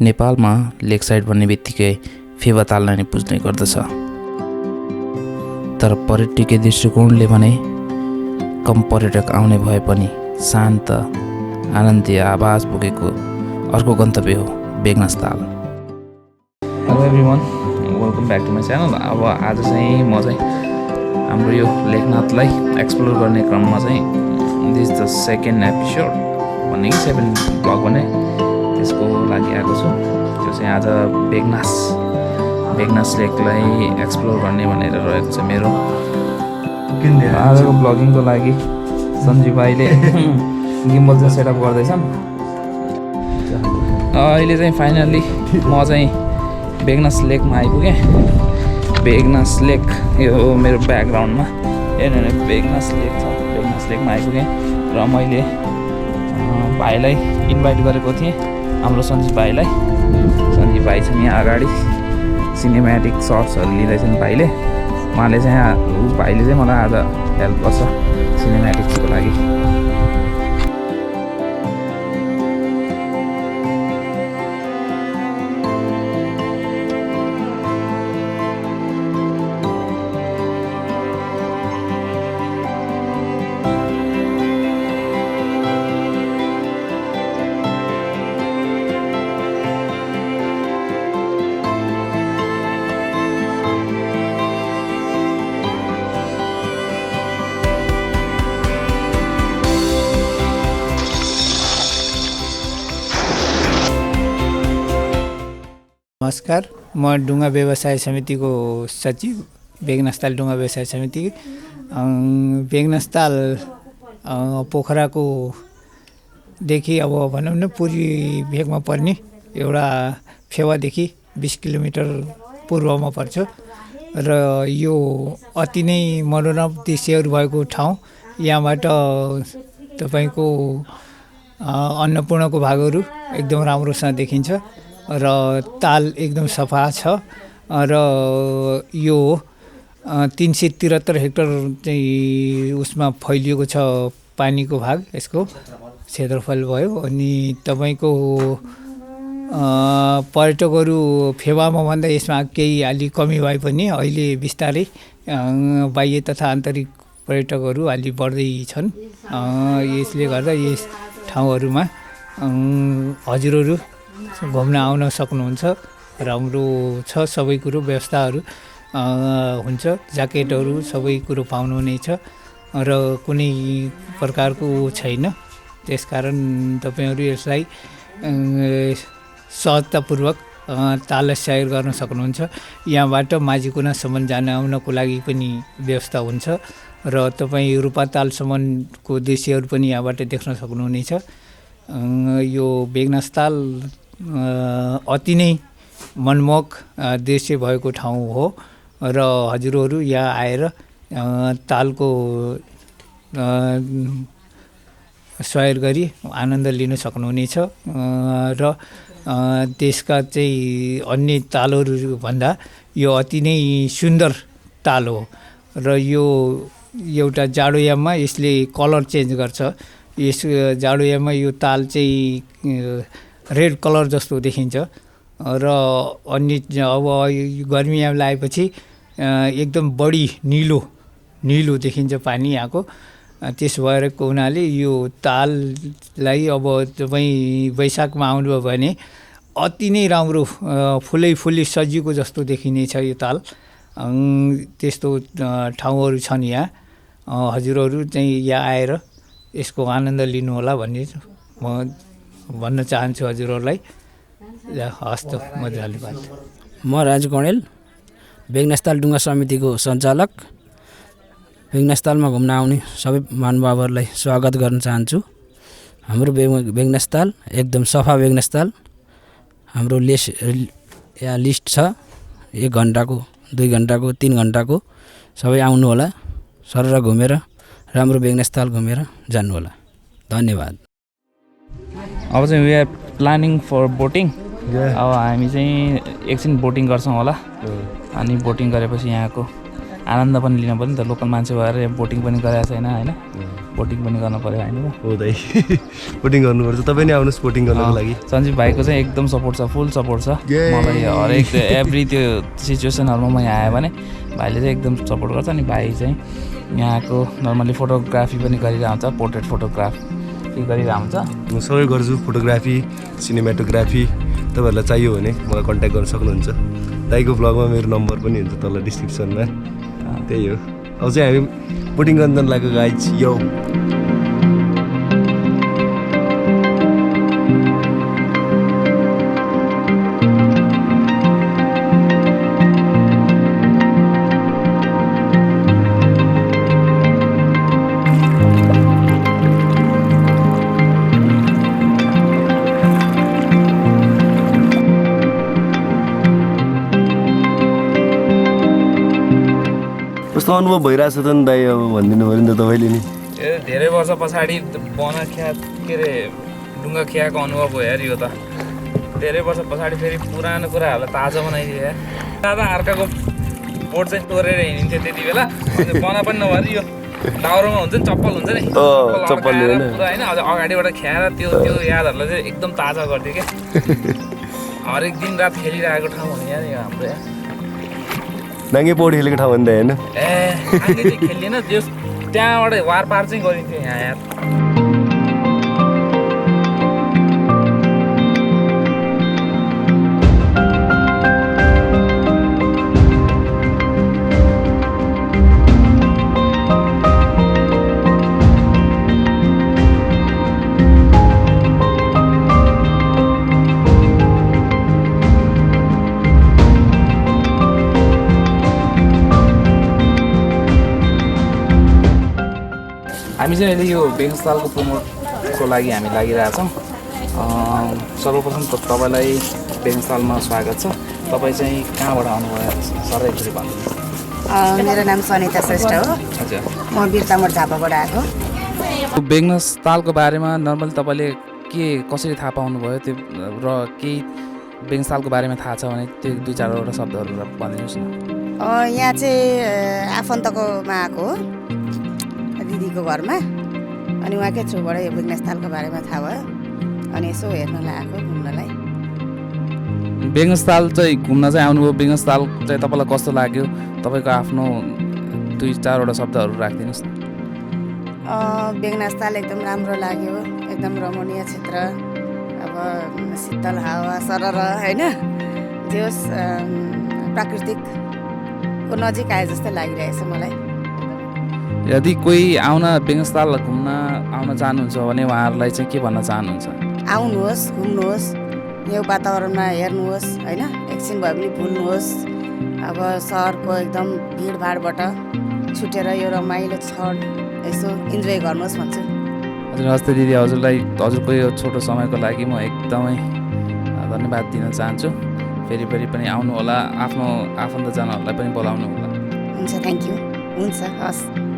नेपालमा लेक साइड भन्ने बित्तिकै फेवा ताललाई नै बुझ्ने गर्दछ। तर पर्यटकीय दृष्टिकोणले भने कम पर्यटक आउने भए पनि शान्त आनन्दीय आवाज बोकेको अर्को गन्तव्य हो Begnas Tal. Hello everyone, welcome back to my channel. अब आज चाहिँ म चाहिँ हाम्रो यो लेखनाथलाई एक्सप्लोर गर्ने क्रममा चाहिँ दिस द सेकेन्ड एपिसोड भन्ने कि सेकेन्ड ब्लग भने त्यसको लागि आएको छु। त्यो चाहिँ आज बेगनास लेकलाई एक्सप्लोर गर्ने भनेर रहेको छ मेरो। आजको ब्लगिङको लागि सञ्जीव भाइले गिम्बल चाहिँ सेटअप गर्दैछन्। अहिले चाहिँ फाइनल्ली म चाहिँ बेगनास लेकमा आइपुगेँ। बेगनास लेक यो मेरो ब्याकग्राउन्डमा हेर्नु बेगनास लेक छ। बेगनास लेकमा आइपुगेँ र मैले भाइलाई इन्भाइट गरेको थिएँ, हाम्रो सञ्जीव भाइलाई। सञ्जीव भाइ छ यहाँ अगाडि, सिनेमेटिक सर्ट्सहरू लिँदैछन् भाइले। भाइले चाहिँ मलाई आज हेल्प गर्छ सिनेमेटिक्सको लागि। नमस्कार, म डुङ्गा व्यवसाय समितिको सचिव, बेगनास ताल डुङ्गा व्यवसाय समिति। बेगनास ताल पोखराको देखि अब भनौँ न पूर्वी भेगमा पर्ने एउटा फेवादेखि 20 किलोमिटर पूर्वमा पर्छ र यो अति नै मनोरम दृश्यहरू भएको ठाउँ। यहाँबाट तपाईँको अन्नपूर्णको भागहरू एकदम राम्रोसँग देखिन्छ र ताल एकदम सफा छ र यो 373 हेक्टर चाहिँ उसमा फैलिएको छ पानीको भाग, यसको क्षेत्रफल भयो। अनि तपाईँको पर्यटकहरू फेवामा भन्दा यसमा केही अलि कमी भए पनि अहिले बिस्तारै बाह्य तथा आन्तरिक पर्यटकहरू अलि बढ्दै छन्। यसले गर्दा यस ठाउँहरूमा हजुरहरू घुम्न आउन सक्नुहुन्छ। राम्रो छ, सबै कुरो व्यवस्थाहरू हुन्छ, ज्याकेटहरू सबै कुरो पाउनुहुनेछ र कुनै प्रकारको छैन। त्यसकारण तपाईँहरू यसलाई सहजतापूर्वक ताल सैर गर्न सक्नुहुन्छ। यहाँबाट माझीकुनासम्म जान आउनको लागि पनि व्यवस्था हुन्छ र तपाईँ रूपातालसम्मको दृश्यहरू पनि यहाँबाट देख्न सक्नुहुनेछ। यो बेगनास ताल अति नै मनमोहक दृश्य भएको ठाउँ हो र हजुरहरू यहाँ आएर तालको सैर गरी आनन्द लिन सक्नुहुनेछ र देशका चाहिँ अन्य तालहरू भन्दा यो अति नै सुन्दर ताल हो र यो एउटा जाडोयाममा यसले कलर चेन्ज गर्छ। यस जाडोयाममा यो ताल चाहिँ रेड कलर जस्तो देखिन्छ र अन्य अब गर्मीयाम लागेपछि एकदम बढी निलो देखिन्छ पानी यहाँको। त्यस भएको हुनाले यो ताललाई अब तपाईँ वैशाखमा आउनुभयो भने अति नै राम्रो फुलै सजिएको जस्तो देखिनेछ यो ताल। त्यस्तो ठाउँहरू छन् यहाँ। हजुरहरू चाहिँ यहाँ आएर यसको आनन्द लिनुहोला भन्ने म भन्न चाहन्छु हजुरहरूलाई। हस् त, म धन्यवाद। म राजु कणेल, बेगनास ताल डुङ्गा समितिको सञ्चालक। बेगनास तालमा घुम्न आउने सबै महानुभावहरूलाई स्वागत गर्न चाहन्छु। हाम्रो बेगनास ताल एकदम सफा बेगनास ताल। हाम्रो यहाँ लिस्ट छ 1 घन्टाको, 2 घन्टाको, 3 घन्टाको। सबै आउनु होला, सरर घुमेर राम्रो बेगनास ताल घुमेर जानु होला। धन्यवाद। अब चाहिँ we are planning for boating. अब हामी चाहिँ एकछिन बोटिङ गर्छौँ होला। अनि बोटिङ गरेपछि यहाँको आनन्द पनि लिनु पऱ्यो नि त। लोकल मान्छे भएर बोटिङ पनि गरेको छैन होइन, बोटिङ पनि गर्नु पऱ्यो होइन। हो दाइ बोटिङ गर्नुपर्छ, तपाईँ नै आउनुहोस् बोटिङ गर्नको लागि। सञ्जीव भाइको चाहिँ एकदम सपोर्ट छ, फुल सपोर्ट छ मलाई हरेक एभ्री त्यो सिचुएसनहरूमा म यहाँ आएँ भने भाइले चाहिँ एकदम सपोर्ट गर्छ। अनि भाइ चाहिँ यहाँको नर्मली फोटोग्राफी पनि गरिरहेको हुन्छ, पोर्ट्रेट फोटोग्राफी गरिरहेको हुन्छ। म सबै गर्छु, फोटोग्राफी सिनेमेटोग्राफी। तपाईँहरूलाई चाहियो भने मलाई कन्ट्याक्ट गर्न सक्नुहुन्छ। दाइको ब्लगमा मेरो नम्बर पनि हुन्छ तल डिस्क्रिप्सनमा। त्यही हो। अब चाहिँ हामी बोटिङ गर्न लागेको गाइज यो। कस्तो अनुभव भइरहेछ त नि दाइ, अब भनिदिनु पऱ्यो नि त तपाईँले नि। धेरै वर्ष पछाडि बना खिया के अरे ढुङ्गा खियाको अनुभव भयो यार यो त। धेरै वर्ष पछाडि फेरि पुरानो कुराहरूलाई ताजा बनाइदियो यार। दादा अर्काको बोट चाहिँ तोडेर हिँडिन्थ्यो त्यति बेला, बना पनि नभएर यो दाउरोमा हुन्छ नि चप्पल हुन्छ नि, चप्पल पुरा होइन अगाडिबाट ख्याएर त्यो यादहरूलाई चाहिँ एकदम ताजा गर्थ्यो क्या। हरेक दिन रात खेलिरहेको ठाउँ हुने यार यो हाम्रो यार। नाङ्गे पौडी खेलेको ठाउँ भन्दा होइन नाङ्गे चाहिँ खेलिएन, त्यो त्यहाँबाट वारपार चाहिँ गरिन्थ्यो यहाँ यार। हामी चाहिँ अहिले यो बेगनास तालको प्रमोटको लागि हामी लागिरहेछौँ। सर्वप्रथम त तपाईँलाई बेगनास तालमा स्वागत छ। तपाईँ चाहिँ कहाँबाट आउनुभयो सर एकचोटि भन्नु। मेरो नाम सनिता श्रेष्ठ हो। हजुर, म बिर्तामोड झापाबाट आएको। बेगनास तालको बारेमा नर्मली तपाईँले कसरी थाहा पाउनुभयो त्यो, र केही बेगनास तालको बारेमा थाहा छ भने त्यो 2-4वटा शब्दहरू भनिदिनुहोस् न। यहाँ चाहिँ आफन्तकोमा आएको हो, दिदीको घरमा। अनि उहाँकै थ्रुबाट यो बेगनास तालको बारेमा थाहा भयो, अनि यसो हेर्नलाई आएको घुम्नलाई। बेगनास ताल चाहिँ घुम्न चाहिँ आउनुभयो। बेगनास ताल चाहिँ तपाईँलाई कस्तो लाग्यो? तपाईँको आफ्नो 2-4वटा शब्दहरू राखिदिनुहोस् न। बेगनास ताल एकदम राम्रो लाग्यो, एकदम रमणीय क्षेत्र। अब शीतल हावा सरर होइन, जे होस् प्राकृतिकको नजिक आए जस्तै लागिरहेछ मलाई। यदि कोही बेगनास ताल घुम्न आउन चाहनुहुन्छ भने उहाँहरूलाई चाहिँ के भन्न चाहनुहुन्छ? आउनुहोस्, घुम्नुहोस्, यो वातावरणमा हेर्नुहोस् होइन, एकछिन भए पनि भुल्नुहोस्। अब सहरको एकदम भिडभाडबाट छुटेर यो रमाइलो क्षण यसो इन्जोय गर्नुहोस् भन्छु। हजुर, हस्ते दिदी, हजुरको यो छोटो समयको लागि म एकदमै धन्यवाद दिन चाहन्छु। फेरि पनि आउनु होला, आफ्नो आफन्तजनहरूलाई पनि बोलाउनु होला। हुन्छ, थ्याङ्क यू। हुन्छ, हस्।